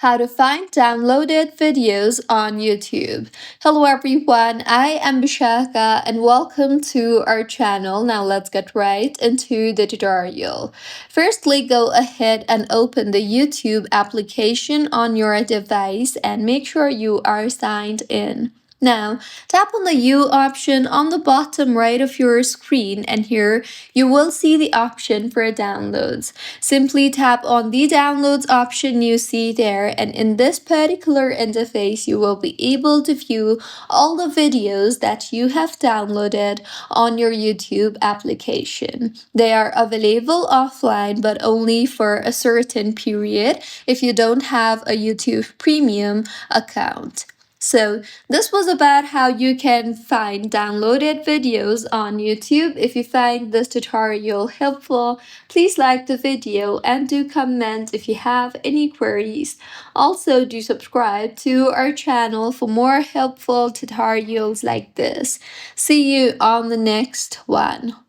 How to find downloaded videos on YouTube. Hello everyone, I am Bishaka and welcome to our channel. Now let's get right into the tutorial. Firstly, go ahead and open the YouTube application on your device and make sure you are signed in. Now, tap on the U option on the bottom right of your screen, and here you will see the option for downloads. Simply tap on the downloads option you see there, and in this particular interface, you will be able to view all the videos that you have downloaded on your YouTube application. They are available offline, but only for a certain period if you don't have a YouTube Premium account. So, this was about how you can find downloaded videos on YouTube. If you find this tutorial helpful, please like the video and do comment if you have any queries. Also, do subscribe to our channel for more helpful tutorials like this. See you on the next one.